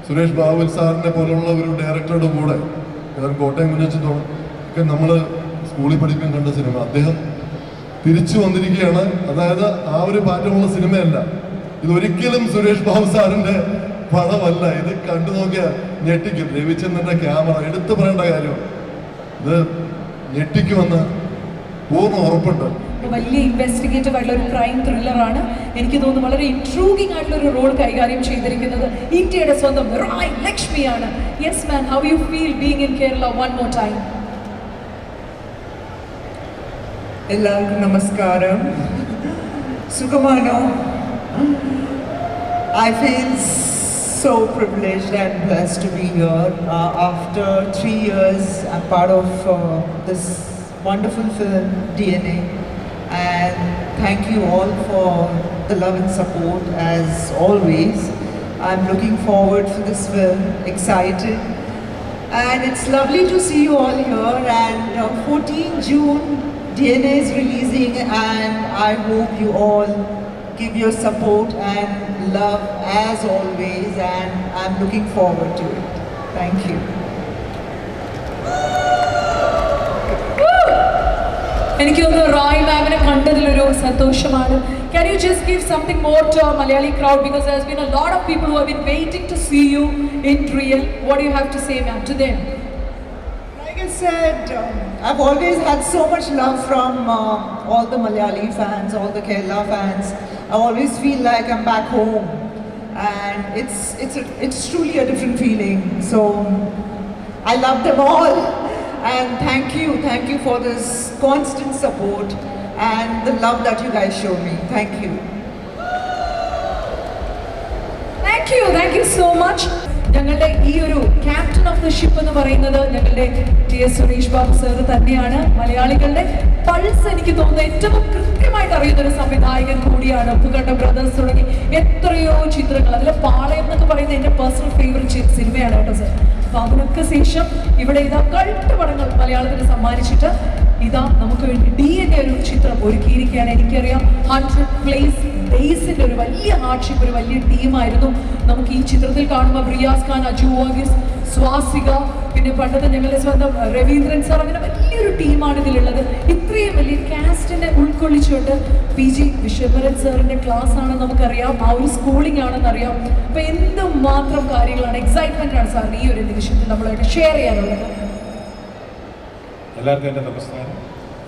സുരേഷ് ബാബു സാറിനെ പോലുള്ള ഒരു ഡയറക്ടറുടെ കൂടെ കോട്ടയം കുഞ്ഞച്ചത്തോളം ഒക്കെ നമ്മൾ സ്കൂളിൽ പഠിക്കാൻ കണ്ട സിനിമ അദ്ദേഹം തിരിച്ചു വന്നിരിക്കുകയാണ്. അതായത് ആ ഒരു പാറ്റമുള്ള സിനിമയല്ല, ഇതൊരിക്കലും സുരേഷ് ബാബു സാറിന്റെ പടമല്ല. ഇത് കണ്ടു നോക്കിയാൽ ഞെട്ടിക്കും. രവിചന്ദ്രന്റെ ക്യാമറ എടുത്തു പറയേണ്ട കാര്യം, ഇത് ഞെട്ടിക്കുമെന്ന് പൂർണ്ണ ഉറപ്പുണ്ട്. വലിയ ഇൻവെസ്റ്റിഗേറ്റീവ് ആയിട്ടുള്ള ഒരു ക്രൈം ത്രില്ലറാണ്. എനിക്ക് തോന്നുന്നു വളരെ ഇൻട്രൂഗിംഗ് ആയിട്ടുള്ള ഒരു റോൾ കൈകാര്യം ചെയ്തിരിക്കുന്നത് ഇന്ത്യയുടെ സ്വന്തം റായ് ലക്ഷ്മിയാണ്. Yes man, how you feel being in Kerala one more time? എല്ലാവർക്കും നമസ്കാരം. സുഖമാണോ? I feel so privileged and blessed to be here. After 3 years, I'm part of this wonderful film, DNA. And thank you all for the love and support as always. I'm looking forward for this film, excited. And it's lovely to see you all here. And 14 June, DNA is releasing, and I hope you all give your support and love as always, and I'm looking forward to it. Thank you. എനിക്ക് തോന്നുന്നു റായ് മാമിനെ കണ്ടതിലൊരു സന്തോഷമാണ്. Can you just give something more to our Malayali crowd, because there's been a lot of people who have been waiting to see you in real. What do you have to say, ma'am, to them? Like I said, I've always had so much love from all the Malayali fans, all the Kerala fans. I always feel like I'm back home, and it's truly a different feeling. So I love them all, and thank you for this constant support and the love that you guys show me. Thank you. Thank you so much. ഞങ്ങളുടെ ഈ ഒരു captain of the ship എന്ന് പറയുന്നത് ഞങ്ങളുടെ TS. Suresh Babu sir തന്നെയാണ്. മലയാളികളുടെ pulse എനിക്ക് തോന്നുന്നു ഏറ്റവും കൃത്യമായിട്ട് അറിയുന്ന ഒരു സംവിധായകൻ കൂടിയാണ്. ഉപ്പുകണ്ട ബ്രദേഴ്സ് തുടങ്ങി എത്രയോ ചിത്രങ്ങൾ, അതിലെ പാളയം എന്നൊക്കെ പറയുന്നത് എൻ്റെ പേഴ്സണൽ ഫേവറേറ്റ് സിനിമയാണ് കേട്ടോ സാർ. അപ്പൊ അതിനൊക്കെ ശേഷം ഇവിടെ ഇതാ കൾട്ട് പടങ്ങൾ മലയാളത്തിന് സമ്മാനിച്ചിട്ട് ഇതാ നമുക്ക് വേണ്ടി DNA ഒരു ചിത്രം ഒരുക്കിയിരിക്കുകയാണ്. എനിക്കറിയാം 100 ഡേയ്സിന്റെ ഒരു വലിയ ഹാർഡ്ഷിപ്പ്, ഒരു വലിയ ടീമായിരുന്നു. നമുക്ക് ഈ ചിത്രത്തിൽ കാണുമ്പോൾ റിയാസ് ഖാൻ, അജു വർഗീസ്, സ്വാസിക, പിന്നെ പണ്ടത്തെ ഞങ്ങളുടെ സ്വന്തം രവീന്ദ്രൻ സാർ, അങ്ങനെ വലിയൊരു ടീമാണ് ഇതിലുള്ളത്. ഇത്രയും വലിയ കാസ്റ്റിനെ ഉൾക്കൊള്ളിച്ചുകൊണ്ട് PG വിശ്വംഭരൻ സാറിന്റെ ക്ലാസ് ആണെന്ന് നമുക്കറിയാം, ആ ഒരു സ്കൂളിംഗ് ആണെന്നറിയാം. അപ്പൊ എന്തുമാത്രം കാര്യങ്ങളാണ്, എക്സൈറ്റ്മെന്റ് ആണ് സാറിന് ഈ ഒരു നിമിഷത്തിൽ നമ്മളായിട്ട് ഷെയർ ചെയ്യാനുള്ളത്. എല്ലാവർക്കും എൻ്റെ നമസ്കാരം.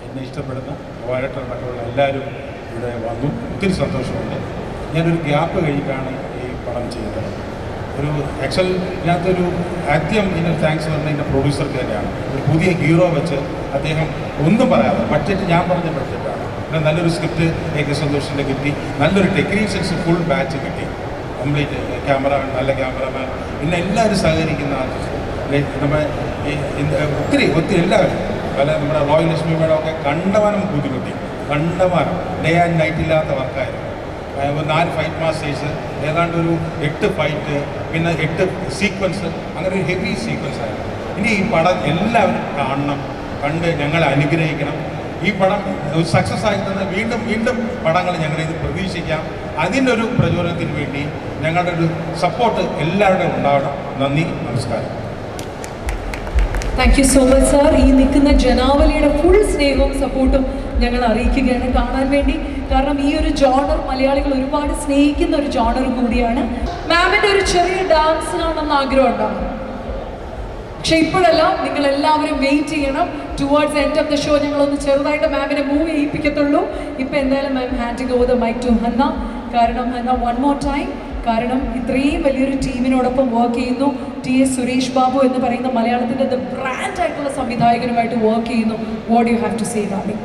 എന്നെ ഇഷ്ടപ്പെടുന്ന ഡയറക്ടറടക്കമുള്ള എല്ലാവരും ഇവിടെ വന്നു, ഒത്തിരി സന്തോഷമുണ്ട്. ഞാനൊരു ഗ്യാപ്പ് കഴിഞ്ഞിട്ടാണ് ഈ പടം ചെയ്തത്. ഒരു ആക്ച്വൽ ഇതിനകത്തൊരു ആദ്യം ഇതിനൊരു താങ്ക്സ് പറഞ്ഞാൽ ഇതിൻ്റെ പ്രൊഡ്യൂസർക്ക് തന്നെയാണ്. ഒരു പുതിയ ഹീറോ വെച്ച് അദ്ദേഹം ഒന്നും പറയാതെ, ബഡ്ജറ്റ് ഞാൻ പറഞ്ഞ ബഡ്ജറ്റാണ്. പിന്നെ നല്ലൊരു സ്ക്രിപ്റ്റ് സന്തോഷിൻ്റെ കിട്ടി, നല്ലൊരു ടെക്നീഷ്യൻസ് ഫുൾ ബാച്ച് കിട്ടി, കംപ്ലീറ്റ് ക്യാമറമാൻ, നല്ല ക്യാമറമാൻ, പിന്നെ എല്ലാവരും സഹകരിക്കുന്ന ആർട്ടിസ്റ്റ്, നമ്മുടെ ഒത്തിരി എല്ലാവരും, പല നമ്മുടെ റോയൽ ലക്ഷ്മി മേഡം ഒക്കെ കണ്ടമാനം ബുദ്ധിമുട്ടി, കണ്ടമാനം ഡേ ആൻഡ് നൈറ്റ് ഇല്ലാത്ത വർക്കായിരുന്നു. 4 ഫൈറ്റ് മാസ്റ്റേഴ്സ്, ഏതാണ്ട് ഒരു 8 ഫൈറ്റ്, പിന്നെ 8 സീക്വൻസ്, അങ്ങനെ ഒരു ഹെവി സീക്വൻസ് ആയിരുന്നു. ഇനി ഈ പടം എല്ലാവരും കാണണം, കണ്ട് ഞങ്ങളെ അനുഗ്രഹിക്കണം. ഈ പടം ഒരു സക്സസ് ആയി തന്നെ വീണ്ടും വീണ്ടും പടങ്ങൾ ഞങ്ങളിത് പ്രതീക്ഷിക്കാം. അതിനൊരു പ്രചോദനത്തിന് വേണ്ടി ഞങ്ങളുടെ ഒരു സപ്പോർട്ട് എല്ലാവരുടെയും ഉണ്ടാവണം. നന്ദി, നമസ്കാരം. Thank you so much sir. ഈ നിൽക്കുന്ന ജനാവലിയുടെ ഫുൾ സ്നേഹവും സപ്പോർട്ടും ഞങ്ങൾ അറിയിക്കുകയാണ് കാണാൻ വേണ്ടി. കാരണം ഈ ഒരു ജോണർ മലയാളികൾ ഒരുപാട് സ്നേഹിക്കുന്ന ഒരു ജോണർ കൂടിയാണ്. മാമിൻ്റെ ഒരു ചെറിയ ഡാൻസ് കാണണമെന്ന് ആഗ്രഹം ഉണ്ടാവും, പക്ഷെ ഇപ്പോഴല്ല, നിങ്ങൾ എല്ലാവരും വെയിറ്റ് ചെയ്യണം. Towards end of the show ഞങ്ങളൊന്ന് ചെറുതായിട്ട് മാമിനെ മൂവ് ചെയ്യിപ്പിക്കത്തുള്ളൂ. ഇപ്പം എന്തായാലും ma'am handing over the mic to Hanna. കാരണം ഹന്ന, വൺ മോർ ടൈം, കാരണം ഇത്രയും വലിയൊരു ടീമിനോടൊപ്പം വർക്ക് ചെയ്യുന്നു. ടി.എസ്. സുരേഷ് ബാബു എന്ന് പറയുന്ന മലയാളത്തിൻ്റെ ദ ബ്രാൻഡ് ആയിട്ടുള്ള സംവിധായകനുമായിട്ട് വർക്ക് ചെയ്യുന്നു. What you have to say darling?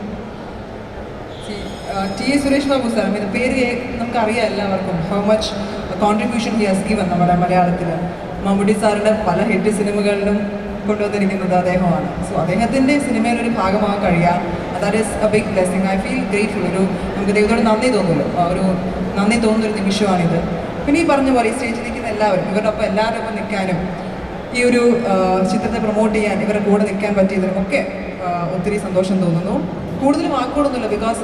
T.S. Suresh Babu sir, ഇത് പേര് നമുക്കറിയാം എല്ലാവർക്കും, how much contribution he has given നമ്മുടെ മലയാളത്തിൽ. മമ്മൂട്ടി സാറിൻ്റെ പല ഹിറ്റ് സിനിമകളിലും കൊണ്ടുവന്നിരിക്കുന്നത് അദ്ദേഹമാണ്. സോ അദ്ദേഹത്തിൻ്റെ സിനിമയിലൊരു ഭാഗമാകാൻ കഴിയുക, that is a big blessing. I feel grateful. നമുക്ക് ദൈവത്തോട് നന്ദി തോന്നുമല്ലോ, നന്ദി തോന്നുന്നൊരു നിമിഷമാണിത്. പിന്നെ ഈ പറഞ്ഞ പോലെ ഈ സ്റ്റേജിൽ നിൽക്കുന്ന എല്ലാവരും, ഇവരുടെ ഒപ്പം എല്ലാവരുടെ ഒപ്പം നിൽക്കാനും ഈ ഒരു ചിത്രത്തെ പ്രൊമോട്ട് ചെയ്യാൻ ഇവരുടെ കൂടെ നിൽക്കാൻ പറ്റിയതിനുമൊക്കെ ഒത്തിരി സന്തോഷം തോന്നുന്നു. കൂടുതൽ വാക്കുകളൊന്നുമില്ല. ബിക്കോസ്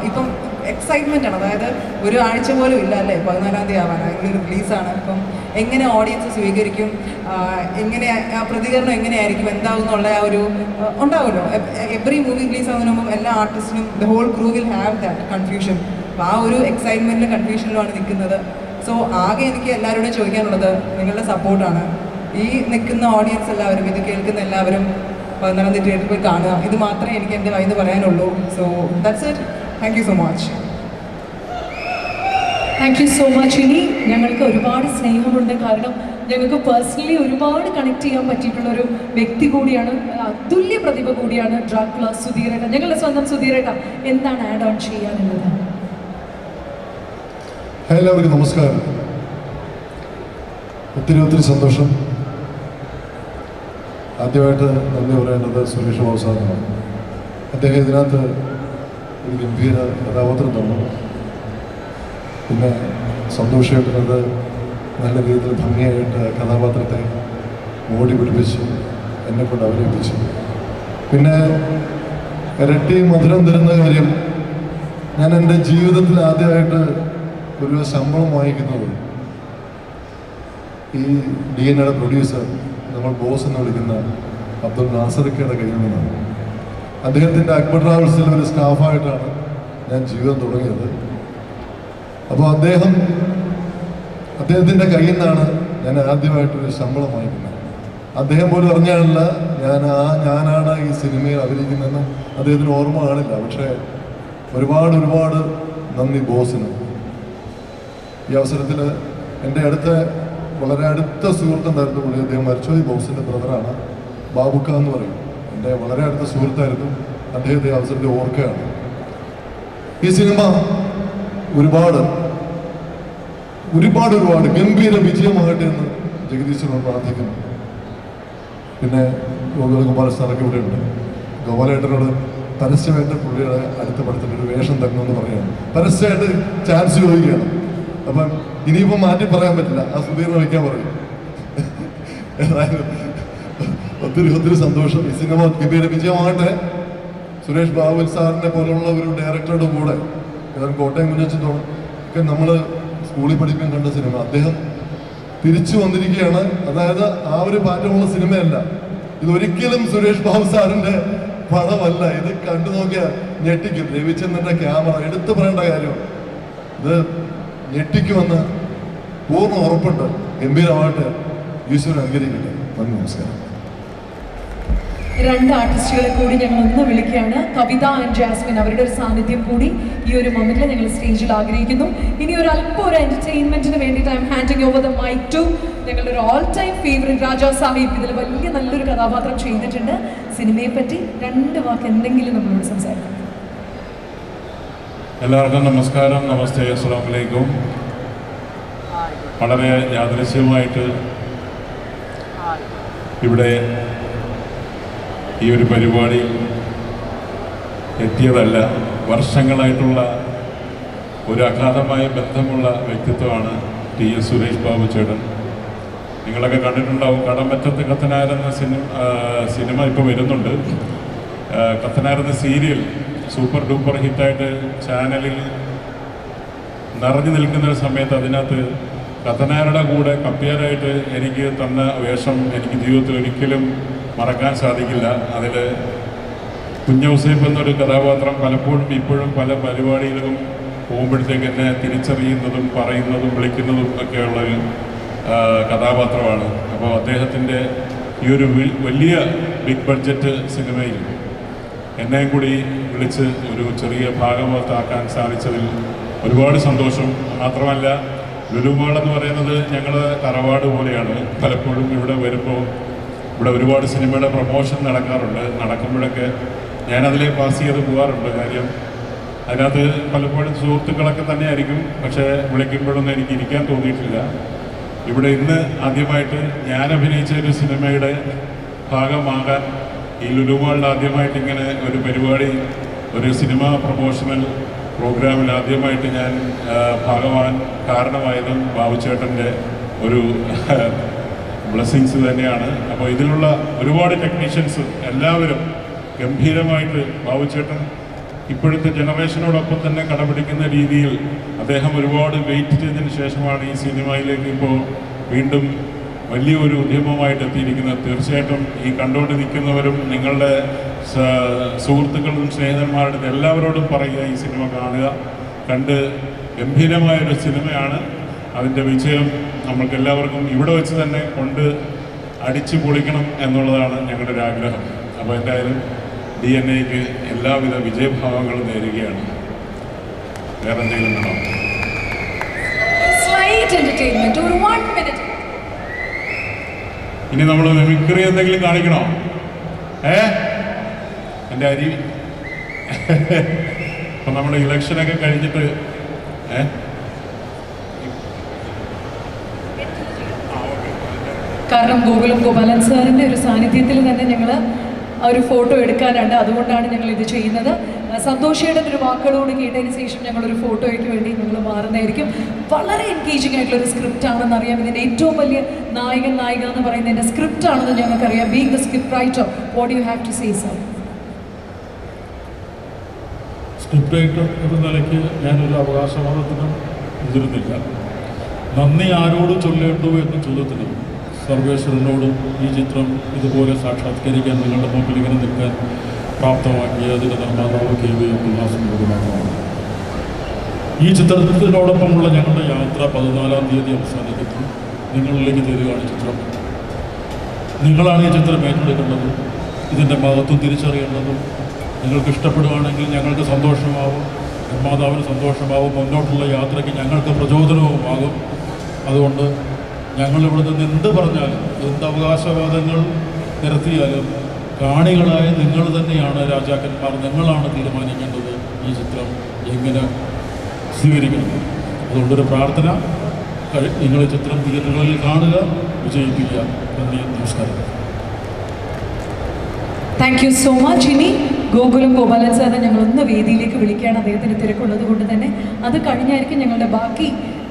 ഇപ്പം എക്സൈറ്റ്മെൻ്റ് ആണ്. അതായത് ഒരു ആഴ്ച പോലും ഇല്ല അല്ലേ 14-ാം തീയതി ആവാൻ, അതിലൊരു റിലീസാണ്. അപ്പം എങ്ങനെ ഓഡിയൻസ് സ്വീകരിക്കും, എങ്ങനെ ആ പ്രതികരണം എങ്ങനെയായിരിക്കും, എന്താവും എന്നുള്ള ആ ഒരു ഉണ്ടാവുമല്ലോ. എവറി മൂവി റിലീസ് ആവുന്നതിന് മുമ്പ് എല്ലാ ആർട്ടിസ്റ്റിനും the whole crew will have that confusion. അപ്പോൾ ആ ഒരു എക്സൈറ്റ്മെൻറ്റിലും കൺഫ്യൂഷനിലുമാണ് നിൽക്കുന്നത്. സോ ആകെ എനിക്ക് എല്ലാവരോടും ചോദിക്കാനുള്ളത് നിങ്ങളുടെ സപ്പോർട്ടാണ്. ഈ നിൽക്കുന്ന ഓഡിയൻസ് എല്ലാവരും, ഇത് കേൾക്കുന്ന എല്ലാവരും 14-ാം തീയതി തിയേറ്ററിൽ പോയി കാണുക. ഇത് മാത്രമേ എനിക്ക് എൻ്റെ വായിന്ന് പറയാനുള്ളൂ. So that's it. Thank you so much. Thank you so much. ഇനി ഞങ്ങൾക്ക് ഒരുപാട് സ്നേഹമുണ്ട്. കാരണം ഞങ്ങൾക്ക് പേഴ്സണലി ഒരുപാട് കണക്ട് ചെയ്യാൻ പറ്റിയിട്ടുള്ള ഒരു വ്യക്തി കൂടിയാണ്, അതുല്യ പ്രതിഭ കൂടിയാണ് ഡ്രാക്കുള സുധീരേട്ട. ഞങ്ങളുടെ സ്വന്തം സുധീരേട്ട, എന്താണ് ആഡ് ഓൺ ചെയ്യാനുള്ളത്? എല്ലാവർക്കും നമസ്കാരം. ഒത്തിരി സന്തോഷം. ആദ്യമായിട്ട് നന്ദി പറയേണ്ടത് സുരേഷ് ബാബു സാറിനാണ്. അദ്ദേഹം ഇതിനകത്ത് ഒരു ഗംഭീര കഥാപാത്രം തന്നു. പിന്നെ സന്തോഷമായിട്ടത് നല്ല രീതിയിൽ ഭംഗിയായിട്ട് കഥാപാത്രത്തെ ഓടി പിടിപ്പിച്ചു, എന്നെക്കൊണ്ട് അവതരിപ്പിച്ചു. പിന്നെ ഇരട്ടി മധുരം തരുന്ന കാര്യം, ഞാൻ എൻ്റെ ജീവിതത്തിൽ ആദ്യമായിട്ട് ഒരു ശമ്പളം വാങ്ങിക്കുന്നത് ഈ DNA പ്രൊഡ്യൂസർ, നമ്മൾ ബോസ് എന്ന് വിളിക്കുന്ന അബ്ദുൽ നാസറിക്കയുടെ കയ്യിൽ നിന്നാണ്. അദ്ദേഹത്തിൻ്റെ അക്ബർ ട്രാവൽസിൽ ഒരു സ്റ്റാഫായിട്ടാണ് ഞാൻ ജീവിതം തുടങ്ങിയത്. അപ്പോൾ അദ്ദേഹത്തിൻ്റെ കയ്യിൽ നിന്നാണ് ഞാൻ ആദ്യമായിട്ടൊരു ശമ്പളം വാങ്ങിക്കുന്നത്. അദ്ദേഹം പോലും അറിഞ്ഞാണില്ല ഞാനാണ് ഈ സിനിമയിൽ അഭിനയിക്കുന്നതെന്നും അദ്ദേഹത്തിന് ഓർമ്മ കാണില്ല. പക്ഷേ ഒരുപാട് നന്ദി ബോസിന്. ഈ അവസരത്തിൽ എൻ്റെ വളരെ അടുത്ത സുഹൃത്തുണ്ടായിരുന്നു പുള്ളി. അദ്ദേഹം മരിച്ചുപോയി. ബോസിൻ്റെ ബ്രദറാണ്, ബാബുക്ക എന്ന് പറയും. എൻ്റെ വളരെ അടുത്ത സുഹൃത്തായിരുന്നു. അദ്ദേഹത്തെ അവസരത്തിൽ ഓർക്കുകയാണ്. ഈ സിനിമ ഒരുപാട് ഗംഭീര വിജയമാകട്ടെ എന്ന് ജഗദീശ്വരനോട് പ്രാർത്ഥിക്കുന്നു. പിന്നെ ഗോപാല സാറൊക്കെ ഇവിടെ ഉണ്ട്. ഗോപാലേട്ടനോട് പരസ്യമായിട്ട് പുള്ളിയുടെ അടുത്ത പടത്തിൽ ഒരു വേഷം തരണമെന്ന് പറയുകയാണ്. പരസ്യമായിട്ട് ചാൻസ് ചോദിക്കുകയാണ്. അപ്പം ഇനിയിപ്പോൾ മാറ്റി പറയാൻ പറ്റില്ല, ആ സുധീറിനെ വയ്ക്കാൻ പറയും. ഏതായാലും ഒത്തിരി സന്തോഷം. ഈ സിനിമ ഗംഭീര വിജയമാകട്ടെ. സുരേഷ് ബാബു സാറിനെ പോലുള്ള ഒരു ഡയറക്ടറുടെ കൂടെ, ഏതായാലും കോട്ടയം കുഞ്ഞച്ചനൊക്കെ നമ്മൾ സ്കൂളിൽ പഠിക്കാൻ കണ്ട സിനിമ, അദ്ദേഹം തിരിച്ചു വന്നിരിക്കുകയാണ്. അതായത് ആ ഒരു പാറ്റമുള്ള സിനിമയല്ല ഇതൊരിക്കലും. സുരേഷ് ബാബു സാറിൻ്റെ പടമല്ല ഇത്. കണ്ടു നോക്കിയാൽ ഞെട്ടിക്കും. രവിചന്ദ്രൻ്റെ ക്യാമറ എടുത്തു പറയേണ്ട കാര്യം, ഇത് ഞെട്ടിക്കുമെന്ന് പൂർണ്ണ ഉറപ്പുണ്ട്. ഗംഭീരമായിട്ട് ഈശ്വരൻ അനുഗ്രഹിക്കട്ടെ. നന്ദി, നമസ്കാരം. 2 ആർട്ടിസ്റ്റുകളെ കൂടി ഞങ്ങൾ ഒന്ന് വിളിക്കുകയാണ്. കവിത ആൻഡ് ജാസ്മിൻ, അവരുടെ ഒരു സാന്നിധ്യം കൂടി ഈ ഒരു മൊമെന്റിൽ ഞങ്ങൾ സ്റ്റേജിൽ ആഗ്രഹിക്കുന്നു. ഇനി ഒരു എന്റർടൈൻമെന്റിന് വേണ്ടിയിട്ട് I'm handing over the mic to ഞങ്ങളുടെ ഒരു all time favourite Raja Sahib. ഇതിൽ വലിയ നല്ലൊരു കഥാപാത്രം ചെയ്തിട്ടുണ്ട്. സിനിമയെ പറ്റി 2 വാക്ക് എന്തെങ്കിലും നമ്മളോട് സംസാരിക്കാം. എല്ലാവർക്കും നമസ്കാരം, നമസ്തേ, അസ്സലാമു അലൈക്കും. വളരെ യാദൃശ്യമായിട്ട് ഇവിടെ ഈ ഒരു പരിപാടി എത്തിയതല്ല. വർഷങ്ങളായിട്ടുള്ള ഒരു അഗാധമായ ബന്ധമുള്ള വ്യക്തിത്വമാണ് TS സുരേഷ് ബാബു ചേട്ടൻ. നിങ്ങളൊക്കെ കണ്ടിട്ടുണ്ടാവും. കടമറ്റത്ത് കത്തനാരെന്ന സിനിമ ഇപ്പോൾ വരുന്നുണ്ട്. കത്തനാരെന്ന സീരിയൽ സൂപ്പർ ഡൂപ്പർ ഹിറ്റായിട്ട് ചാനലിൽ നിറഞ്ഞു നിൽക്കുന്ന സമയത്ത് അതിനകത്ത് കത്തനാരുടെ കൂടെ കപ്പിയാരായിട്ട് എനിക്ക് തന്ന വേഷം എനിക്ക് ജീവിതത്തിൽ ഒരിക്കലും മറക്കാൻ സാധിക്കില്ല. അതിൽ കുഞ്ഞൗസേപ്പ് എന്നൊരു കഥാപാത്രം പലപ്പോഴും ഇപ്പോഴും പല പരിപാടികളിലും പോകുമ്പോഴത്തേക്ക് എന്നെ തിരിച്ചറിയുന്നതും പറയുന്നതും വിളിക്കുന്നതും ഒക്കെയുള്ളൊരു കഥാപാത്രമാണ്. അപ്പോൾ അദ്ദേഹത്തിൻ്റെ ഈ ഒരു വലിയ ബിഗ് ബഡ്ജറ്റ് സിനിമയിൽ എന്നെയും കൂടി വിളിച്ച് ഒരു ചെറിയ ഭാഗമാക്കാൻ സാധിച്ചതിൽ ഒരുപാട് സന്തോഷം. മാത്രമല്ല, ലുലുമാൾ എന്ന് പറയുന്നത് ഞങ്ങളുടെ തറവാട് പോലെയാണ്. പലപ്പോഴും ഇവിടെ വരുമ്പോൾ ഇവിടെ ഒരുപാട് സിനിമയുടെ പ്രൊമോഷൻ നടക്കുമ്പോഴൊക്കെ ഞാനതിലെ പാസ് ചെയ്ത് പോകാറുണ്ട്. കാര്യം അതിനകത്ത് പലപ്പോഴും സുഹൃത്തുക്കളൊക്കെ തന്നെയായിരിക്കും. പക്ഷേ വിളിക്കുമ്പോഴൊന്നും എനിക്ക് ഇരിക്കാൻ തോന്നിയിട്ടില്ല. ഇവിടെ ഇന്ന് ആദ്യമായിട്ട് ഞാൻ അഭിനയിച്ച ഒരു സിനിമയുടെ ഭാഗമാകാൻ ഈ ലുലുമാളിൽ ആദ്യമായിട്ട് ഇങ്ങനെ ഒരു പരിപാടി, ഒരു സിനിമ പ്രൊമോഷണൽ പ്രോഗ്രാമിൽ ആദ്യമായിട്ട് ഞാൻ ഭാഗമാകാൻ കാരണമായതും ബാബുചേട്ടൻ്റെ ഒരു ബ്ലെസ്സിങ്സ് തന്നെയാണ്. അപ്പോൾ ഇതിലുള്ള ഒരുപാട് ടെക്നീഷ്യൻസ് എല്ലാവരും ഗംഭീരമായിട്ട് ബാബുചേട്ടൻ ഇപ്പോഴത്തെ ജനറേഷനോടൊപ്പം തന്നെ കടപിടിക്കുന്ന രീതിയിൽ അദ്ദേഹം ഒരുപാട് വെയിറ്റ് ചെയ്തതിന് ശേഷമാണ് ഈ സിനിമയിലേക്ക് ഇപ്പോൾ വീണ്ടും വലിയൊരു ഉദ്യമമായിട്ട് എത്തിയിരിക്കുന്നത്. തീർച്ചയായിട്ടും ഈ കണ്ടുകൊണ്ട് നിൽക്കുന്നവരും നിങ്ങളുടെ സുഹൃത്തുക്കളും സ്നേഹിതന്മാരുടെ എല്ലാവരോടും പറയുക, ഈ സിനിമ കാണുക. കണ്ട് ഗംഭീരമായൊരു സിനിമയാണ്. അതിൻ്റെ വിജയം നമ്മൾക്ക് എല്ലാവർക്കും ഇവിടെ വെച്ച് തന്നെ കൊണ്ട് അടിച്ചു പൊളിക്കണം എന്നുള്ളതാണ് ഞങ്ങളുടെ ഒരു ആഗ്രഹം. അപ്പോൾ എന്തായാലും DNA-ക്ക് എല്ലാവിധ വിജയഭാവങ്ങളും നേരുകയാണ്. വേറെ എന്തെങ്കിലും വേണോ? Slight entertainment, ഒരു 1 minute. ഇനി നമ്മൾ മിമിക്രി എന്തെങ്കിലും കാണിക്കണോ? എൻ്റെ അരി അപ്പം നമ്മൾ ഇലക്ഷനൊക്കെ കഴിഞ്ഞിട്ട് കാരണം ഗോകുലം ഗോപാലൻ സാറിൻ്റെ ഒരു സാന്നിധ്യത്തിൽ തന്നെ ഞങ്ങൾ ഒരു ഫോട്ടോ എടുക്കാനുണ്ട്. അതുകൊണ്ടാണ് ഞങ്ങൾ ഇത് ചെയ്യുന്നത്. സന്തോഷയുടെ ഒരു വാക്കുകളോട് കേട്ടതിന് ശേഷം ഞങ്ങളൊരു ഫോട്ടോയ്ക്ക് വേണ്ടി ഞങ്ങൾ മാറുന്നതായിരിക്കും. വളരെ എൻഗേജിങ് ആയിട്ടുള്ള ഒരു സ്ക്രിപ്റ്റ് ആണെന്ന് അറിയാം. ഇതിൻ്റെ ഏറ്റവും വലിയ നായകൻ നായിക എന്ന് പറയുന്നതിൻ്റെ സ്ക്രിപ്റ്റ് ആണെന്ന് ഞങ്ങൾക്കറിയാം. Being the script writer, what you have to say sir? Script writer എന്ന നിലയ്ക്ക് ഞാനൊരു അവകാശവാദത്തിനും എതിരുന്നില്ല. നന്ദി ആരോട് ചൊല്ലേണ്ടു എന്ന ചോദ്യത്തിനും സർവേശ്വരനോടും ഈ ചിത്രം ഇതുപോലെ സാക്ഷാത്കരിക്കാൻ നിങ്ങളുടെ മുമ്പിൽ ഇങ്ങനെ നിൽക്കാൻ പ്രാപ്തമാക്കിയ അതിൻ്റെ നിർമ്മാതാവ് KV അബ്ദുൽ മാത്രമാണ്. ഈ ചിത്രത്തിനോടൊപ്പമുള്ള ഞങ്ങളുടെ യാത്ര 14-ാം തീയതി അവസാനിക്കുന്നു. നിങ്ങളിലേക്ക് തരികയാണ് ചിത്രം. നിങ്ങളാണ് ഈ ചിത്രം ഏറ്റെടുക്കേണ്ടതും ഇതിൻ്റെ മഹത്വം തിരിച്ചറിയേണ്ടതും. നിങ്ങൾക്ക് ഇഷ്ടപ്പെടുകയാണെങ്കിൽ ഞങ്ങൾക്ക് സന്തോഷമാവും, നിർമ്മാതാവിന് സന്തോഷമാവും, മുന്നോട്ടുള്ള യാത്രയ്ക്ക് ഞങ്ങൾക്ക് പ്രചോദനവുമാകും. അതുകൊണ്ട് ഞങ്ങളിവിടെ നിന്ന് എന്ത് പറഞ്ഞാലും, എന്ത് അവകാശവാദങ്ങൾ നിരത്തിയാലും കാണികളായ നിങ്ങൾ തന്നെയാണ് രാജാക്കന്മാർ. നിങ്ങളാണ് തീരുമാനിക്കേണ്ടത് ഈ ചിത്രം എങ്ങനെ സ്വീകരിക്കണം. അതുകൊണ്ടൊരു പ്രാർത്ഥന, നിങ്ങൾ ഈ ചിത്രം തിയേറ്ററുകളിൽ കാണുക, വിജയിപ്പിക്കുക. നന്ദി, നമസ്കാരം. Thank you so much. ഇനി ഗോകുലം ഗോപാലൻ സാറിനെ ഞങ്ങളൊന്ന് വേദിയിലേക്ക് വിളിക്കുകയാണ്. അദ്ദേഹത്തിന് തിരക്കുള്ളത് കൊണ്ട് തന്നെ അത് കഴിഞ്ഞായിരിക്കും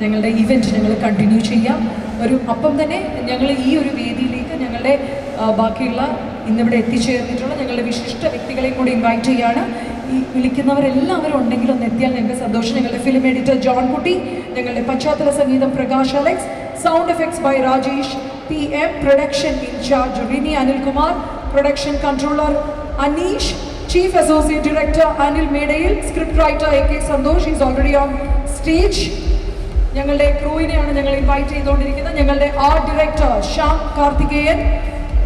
ഞങ്ങളുടെ ഇവൻറ്റ് ഞങ്ങൾ കണ്ടിന്യൂ ചെയ്യാം. അപ്പം തന്നെ ഞങ്ങൾ ഈ ഒരു വേദിയിലേക്ക് ഞങ്ങളുടെ ബാക്കിയുള്ള ഇന്നിവിടെ എത്തിച്ചേർന്നിട്ടുള്ള ഞങ്ങളുടെ വിശിഷ്ട വ്യക്തികളെയും കൂടി ഇൻവൈറ്റ് ചെയ്യുകയാണ്. ഈ വിളിക്കുന്നവരെല്ലാവരും ഉണ്ടെങ്കിൽ ഒന്ന് എത്തിയാൽ ഞങ്ങൾക്ക് സന്തോഷം. ഞങ്ങളുടെ ഫിലിം എഡിറ്റർ ജോൺ കുട്ടി, ഞങ്ങളുടെ പശ്ചാത്തല സംഗീതം Prakash Alex, sound effects by Rajesh PM, production incharge Rini Anilkumar, production controller Aneesh, chief associate director Anil Medayil, script writer AK Santhosh is already on stage. ഞങ്ങളുടെ ക്രൂവിനെയാണ് ഞങ്ങൾ ഇൻവൈറ്റ് ചെയ്തുകൊണ്ടിരിക്കുന്നത്. ഞങ്ങളുടെ art director Shyam Karthikeyan,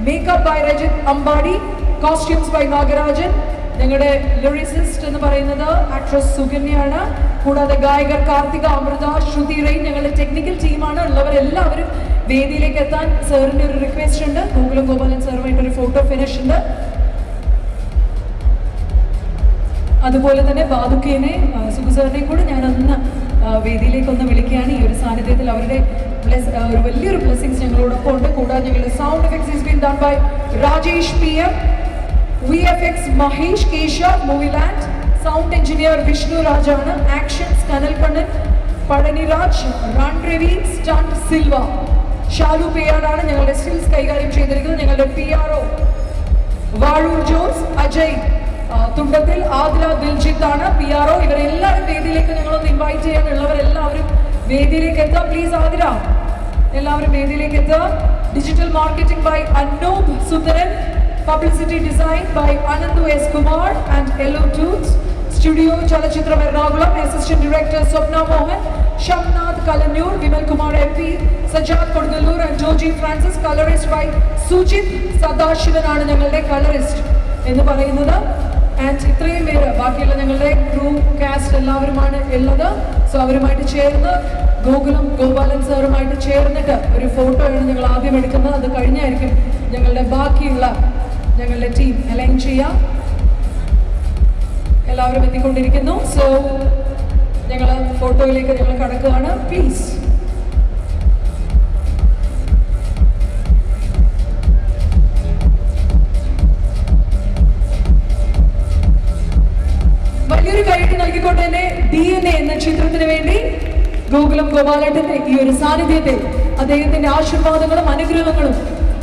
makeup by Rajith Ambadi, costumes by Nagarajan. ഞങ്ങളുടെ ലിറിസിസ്റ്റ് എന്ന് പറയുന്നത് ആക്ട്രസ് സുകന്യാണ്. കൂടാതെ ഗായകർ കാർത്തിക, അമൃത, ശ്രുതി റെയിൻ. ഞങ്ങളുടെ ടെക്നിക്കൽ ടീമാണ്. ഉള്ളവരെല്ലാവരും വേദിയിലേക്ക് എത്താൻ സാറിൻ്റെ ഒരു റിക്വസ്റ്റ് ഉണ്ട്. ഗോകുലം ഗോപാലൻ സാറുമായിട്ടൊരു ഫോട്ടോ ഫിനിഷ് ഉണ്ട്. അതുപോലെ തന്നെ ബാദുക്കേനെ, സുഖു സാറിനെയും കൂടെ ഞാനൊന്ന് വേദിയിലേക്കൊന്ന് വിളിക്കുകയാണ്. ഈ ഒരു സാന്നിധ്യത്തിൽ അവരുടെ ഒരു വലിയൊരു ബ്ലെസ്സിങ്സ് ഞങ്ങളോടൊപ്പം ഉണ്ട്. കൂടാതെ ഞങ്ങളുടെ sound effects is been done by Rajesh PM, VFX Mahesh Keshav, Movieland, sound engineer Vishnu രാജാണ്, actions Kanal Kannan, Pazhaniraj, Run Ravi, stunt Silva, Shalu പേയാടാണ് ഞങ്ങളുടെ സ്റ്റിൽസ് കൈകാര്യം ചെയ്തിരിക്കുന്നത്. ഞങ്ങളുടെ PRO വാഴൂർ ജോസ്, അജയ് തുണ്ടത്തിൽ, ആദില ദിൽജിത്ത് ആണ് PRO. ഇവരെല്ലാവരും വേദിയിലേക്ക് ഞങ്ങളൊന്ന് ഇൻവൈറ്റ് ചെയ്യാനുള്ളവരെല്ലാവരും വേദിയിലേക്ക് എത്തുക പ്ലീസ്. ആദില, എല്ലാവരും വേദിയിലേക്ക് എത്തുക. Digital marketing by Anoop Sundaran, publicity design by Ananthu S Kumar and Hello Toots, studio Chalachithram Ernakulam, assistant director Swapna Mohan, Shamnath Kalannoor, Vimal Kumar MP, Sajad Kodungallur and Joji Francis. Colourist by Sujith സദാശിവനാണ് ഞങ്ങളുടെ കളറിസ്റ്റ് എന്ന് പറയുന്നത്. ആൻഡ് ഇത്രയും പേര് ബാക്കിയുള്ള ഞങ്ങളുടെ ക്രൂ കാസ്റ്റ് എല്ലാവരുമാണ് ഉള്ളത്. സോ അവരുമായിട്ട് ചേർന്ന് ഗോകുലം ഗോപാലൻ സാറുമായിട്ട് ചേർന്നിട്ട് ഒരു ഫോട്ടോയാണ് ഞങ്ങൾ ആദ്യം എടുക്കുന്നത്. അത് കഴിഞ്ഞായിരിക്കും ഞങ്ങളുടെ ബാക്കിയുള്ള ഞങ്ങളുടെ ടീം അലൈൻ ചെയ്യാം. എല്ലാവരും എത്തിക്കൊണ്ടിരിക്കുന്നു. സോ ഞങ്ങൾ ഫോട്ടോയിലേക്ക് ഞങ്ങൾ കടക്കുകയാണ്. പ്ലീസ്. വലിയൊരു കൈയ്യടി നൽകിക്കൊണ്ട് തന്നെ DNA എന്ന ചിത്രത്തിന് വേണ്ടി ഗോകുലം ഗോപാലേട്ടന്റെ ഈ ഒരു സാന്നിധ്യത്തെ അദ്ദേഹത്തിന്റെ ആശീർവാദങ്ങളും അനുഗ്രഹങ്ങളും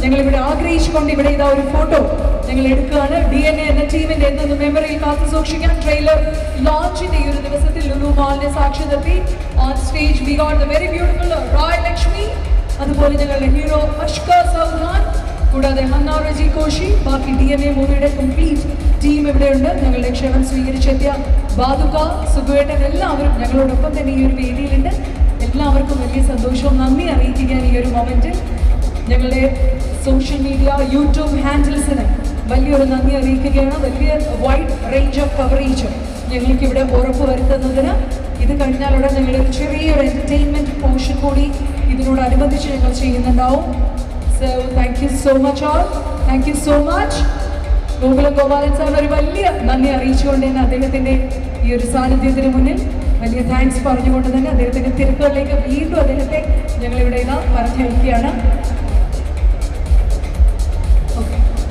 ഞങ്ങളിവിടെ ആഗ്രഹിച്ചുകൊണ്ട് ഇവിടെ ഇതാ ഒരു ഫോട്ടോ ഞങ്ങൾ എടുക്കുകയാണ്. DNA എന്ന ടീമിന്റെ എന്ന മെമ്മറിയിൽ കാത്തു സൂക്ഷിക്കാൻ ട്രെയിലർ ലോഞ്ചിന്റെ ഈ ഒരു ദിവസത്തിൽ ലുലു മാളിനെ സാക്ഷി നിർത്തി on stage we got the very beautiful Roy Lakshmi, അതുപോലെ ഞങ്ങളുടെ ഹീറോ അഷ്കർ സൗഹാൻ, കൂടാതെ ഹന്ന റജി കോശി, ബാക്കി DNA മൂവിയുടെ കംപ്ലീറ്റ് ടീം ഇവിടെയുണ്ട്. ഞങ്ങളുടെ ക്ഷണം സ്വീകരിച്ചെത്തിയ ബാദുക, സുഖുവേട്ടൻ എല്ലാവരും ഞങ്ങളോടൊപ്പം തന്നെ ഈ ഒരു വേദിയിലുണ്ട്. എല്ലാവർക്കും വലിയ സന്തോഷവും നന്ദി അറിയിക്കുകയാണ് ഈ ഒരു മൊമെന്റിൽ. ഞങ്ങളുടെ സോഷ്യൽ മീഡിയ യൂട്യൂബ് ഹാൻഡിൽസിന് വലിയൊരു നന്ദി അറിയിക്കുകയാണ്. വലിയ വൈഡ് റേഞ്ച് ഓഫ് കവറേജ് ഞങ്ങൾക്ക് ഇവിടെ ഉറപ്പ് വരുത്തുന്നതിന്. ഇത് കഴിഞ്ഞാലുടൻ ഞങ്ങളുടെ ഒരു ചെറിയൊരു എന്റർടൈൻമെന്റ് പോർഷൻ കൂടി ഇതിനോടനുബന്ധിച്ച് ഞങ്ങൾ ചെയ്യുന്നുണ്ടാവും. So thank you so much all, thank you so much. Gokulam Gopalan സാറിന് ഒരു വലിയ നന്ദി അറിയിച്ചുകൊണ്ട് തന്നെ അദ്ദേഹത്തിന്റെ ഈ ഒരു സാന്നിധ്യത്തിന് മുന്നിൽ വലിയ താങ്ക്സ് പറഞ്ഞുകൊണ്ട് തന്നെ അദ്ദേഹത്തിന്റെ തിരക്കുകളിലേക്ക് വീണ്ടും അദ്ദേഹത്തെ ഞങ്ങളിവിടെ ഇതാ പറഞ്ഞയക്കുകയാണ്.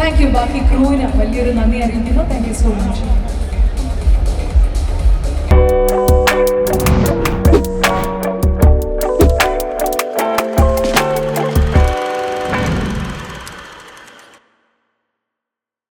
Thank you. ബാക്കി ക്രൂവിന് വലിയൊരു നന്ദി അറിയിക്കുന്നു. Thank you so much.